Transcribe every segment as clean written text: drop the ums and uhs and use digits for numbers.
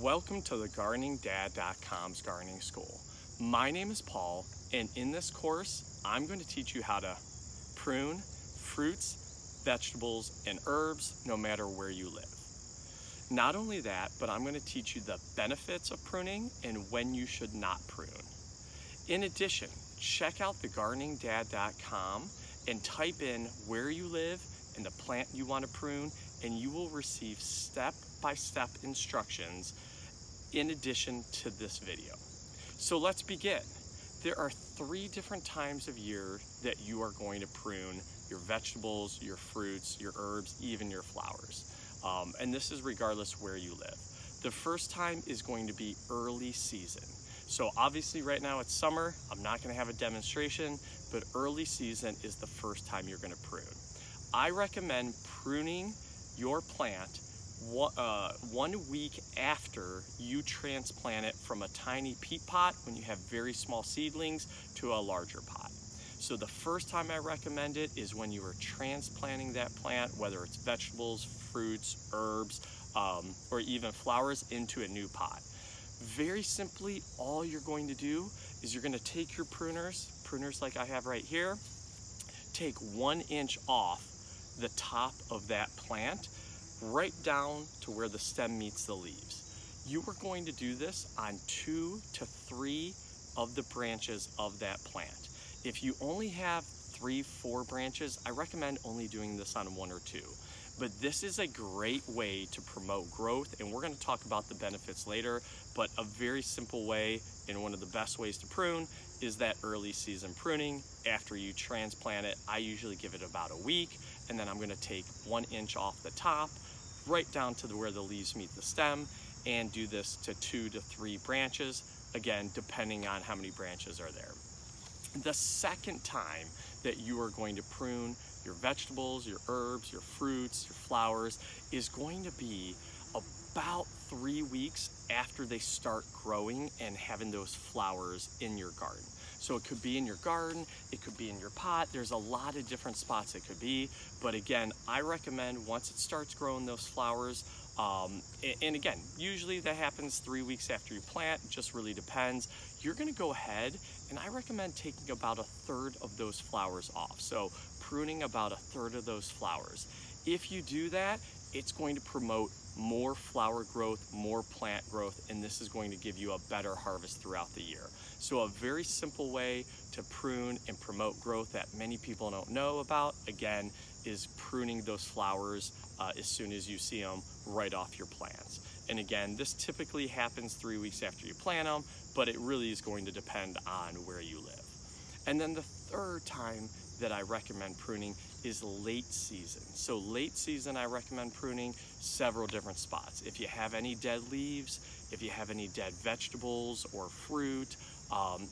Welcome to the GardeningDad.com's gardening school. My name is Paul, and in this course, I'm going to teach you how to prune fruits, vegetables, and herbs no matter where you live. Not only that, but I'm going to teach you the benefits of pruning and when you should not prune. In addition, check out the GardeningDad.com and type in where you live and the plant you want to prune, and you will receive step-by-step instructions in addition to this video. So let's begin. There are 3 different times of year that you are going to prune your vegetables, your fruits, your herbs, even your flowers. And this is regardless where you live. The first time is going to be early season. So obviously right now it's summer, I'm not going to have a demonstration, but early season is the first time you're going to prune. I recommend pruning your plant 1 week after you transplant it from a tiny peat pot when you have very small seedlings to a larger pot. So the first time I recommend it is when you are transplanting that plant, whether it's vegetables, fruits, herbs, or even flowers, into a new pot. Very simply, all you're going to do is you're going to take your pruners like I have right here, take 1 inch off the top of that plant right down to where the stem meets the leaves. You are going to do this on 2 to 3 of the branches of that plant. If you only have 3-4 branches, I recommend only doing this on 1 or 2. But this is a great way to promote growth, and we're going to talk about the benefits later, but a very simple way and one of the best ways to prune is that early season pruning. After you transplant it, I usually give it about a week, and then I'm going to take 1 inch off the top right down to where the leaves meet the stem, and do this to 2 to 3 branches, again depending on how many branches are there. The second time that you are going to prune your vegetables, your herbs, your fruits, your flowers is going to be about 3 weeks after they start growing and having those flowers in your garden. So it could be in your garden, it could be in your pot, there's a lot of different spots it could be, but again, I recommend once it starts growing those flowers, and again, usually that happens 3 weeks after you plant, it just really depends. You're gonna go ahead, and I recommend taking about 1/3 of those flowers off. So pruning about 1/3 of those flowers. If you do that, it's going to promote more flower growth, more plant growth, and this is going to give you a better harvest throughout the year. So a very simple way to prune and promote growth that many people don't know about, again, is pruning those flowers as soon as you see them right off your plants. And again, this typically happens 3 weeks after you plant them, but it really is going to depend on where you live. And then the third time that I recommend pruning is late season. So late season, I recommend pruning several different spots. If you have any dead leaves, if you have any dead vegetables or fruit,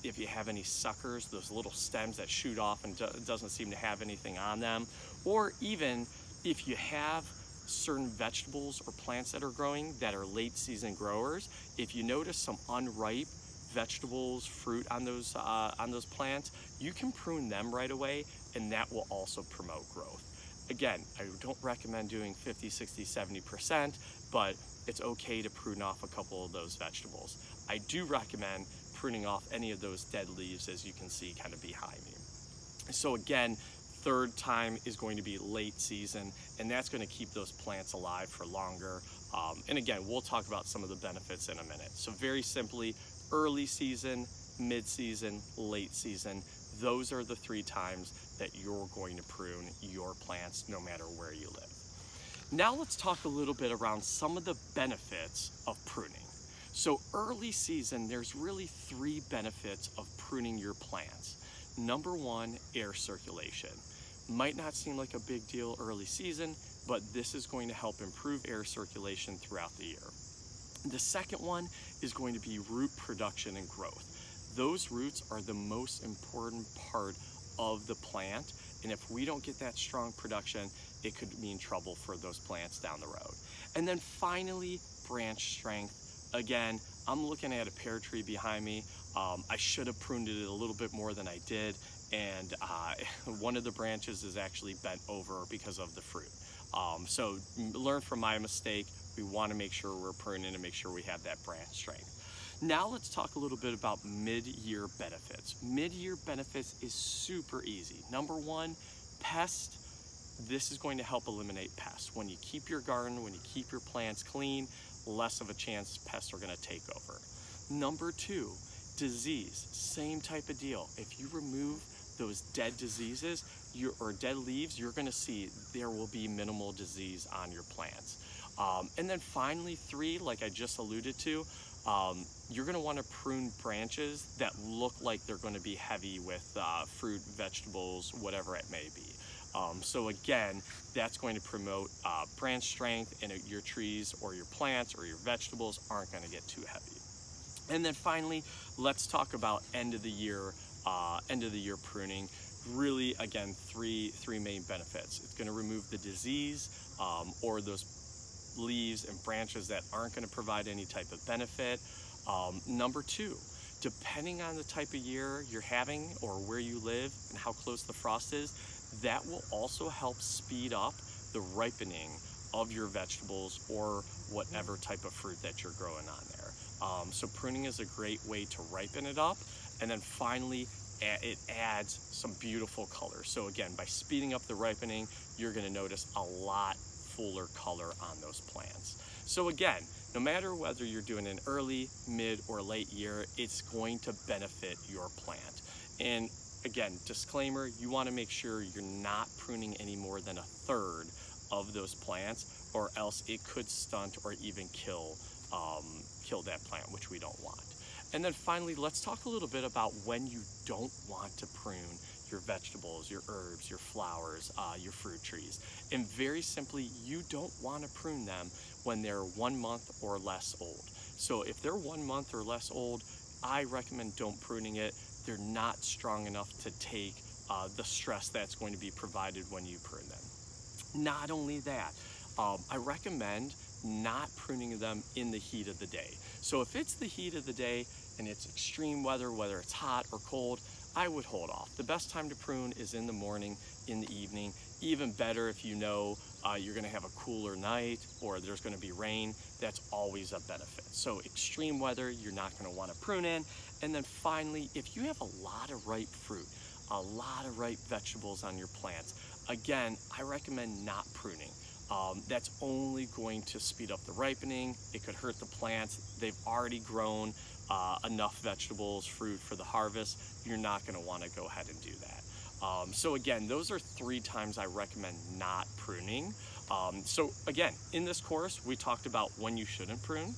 if you have any suckers, those little stems that shoot off and doesn't seem to have anything on them, or even if you have certain vegetables or plants that are growing that are late season growers, if you notice some unripe vegetables, fruit on those plants, you can prune them right away, and that will also promote growth. Again, I don't recommend doing 50, 60, 70%, but it's okay to prune off a couple of those vegetables. I do recommend pruning off any of those dead leaves, as you can see kind of behind me. So again, third time is going to be late season, and that's going to keep those plants alive for longer. And again, we'll talk about some of the benefits in a minute. So very simply, early season, mid-season, late season, those are the 3 times that you're going to prune your plants no matter where you live. Now let's talk a little bit around some of the benefits of pruning. So early season, there's really 3 benefits of pruning your plants. Number 1, air circulation. Might not seem like a big deal early season, but this is going to help improve air circulation throughout the year. The second one is going to be root production and growth. Those roots are the most important part of the plant, and if we don't get that strong production, it could mean trouble for those plants down the road. And then finally, branch strength. Again, I'm looking at a pear tree behind me. I should have pruned it a little bit more than I did, and one of the branches is actually bent over because of the fruit. So learn from my mistake, We want to make sure we're pruning and make sure we have that branch strength. Now let's talk a little bit about mid-year benefits. Mid-year benefits is super easy. Number one, pest. This is going to help eliminate pests. When you keep your garden, when you keep your plants clean, less of a chance pests are going to take over. Number two, disease. Same type of deal. If you remove those dead diseases or dead leaves, you're going to see there will be minimal disease on your plants. And then finally, three, like I just alluded to, you're going to want to prune branches that look like they're going to be heavy with fruit, vegetables, whatever it may be. So again, that's going to promote branch strength, and your trees or your plants or your vegetables aren't going to get too heavy. And then finally, let's talk about end of the year pruning. Really, again, three main benefits. It's going to remove the disease or those leaves and branches that aren't going to provide any type of benefit. Number two, depending on the type of year you're having or where you live and how close the frost is, that will also help speed up the ripening of your vegetables or whatever type of fruit that you're growing on there. So pruning is a great way to ripen it up. And then finally, it adds some beautiful color. So again, by speeding up the ripening, you're going to notice a lot fuller color on those plants. So again, no matter whether you're doing an early, mid, or late year, it's going to benefit your plant. And again, disclaimer, you want to make sure you're not pruning any more than a third of those plants, or else it could stunt or even kill that plant, which we don't want. And then finally, let's talk a little bit about when you don't want to prune your vegetables, your herbs, your flowers, your fruit trees. And very simply, you don't want to prune them when they're 1 month or less old. So if they're 1 month or less old, I recommend don't pruning it. They're not strong enough to take the stress that's going to be provided when you prune them. Not only that, I recommend not pruning them in the heat of the day. So if it's the heat of the day and it's extreme weather, whether it's hot or cold, I would hold off. The best time to prune is in the morning, in the evening. Even better if you know you're going to have a cooler night or there's going to be rain. That's always a benefit. So extreme weather, you're not going to want to prune in. And then finally, if you have a lot of ripe fruit, a lot of ripe vegetables on your plants, again, I recommend not pruning. That's only going to speed up the ripening. It could hurt the plants. They've already grown enough vegetables, fruit for the harvest. You're not going to want to go ahead and do that. So again, those are 3 times I recommend not pruning. So again, in this course, we talked about when you shouldn't prune,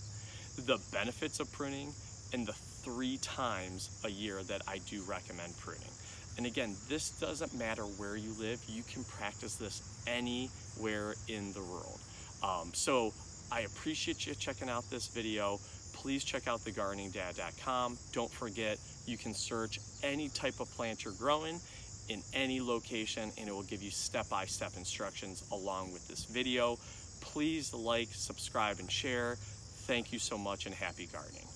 the benefits of pruning, and the 3 times a year that I do recommend pruning. And again, this doesn't matter where you live. You can practice this anywhere in the world. So I appreciate you checking out this video. Please check out thegardeningdad.com. Don't forget, you can search any type of plant you're growing in any location, and it will give you step-by-step instructions along with this video. Please like, subscribe, and share. Thank you so much, and happy gardening.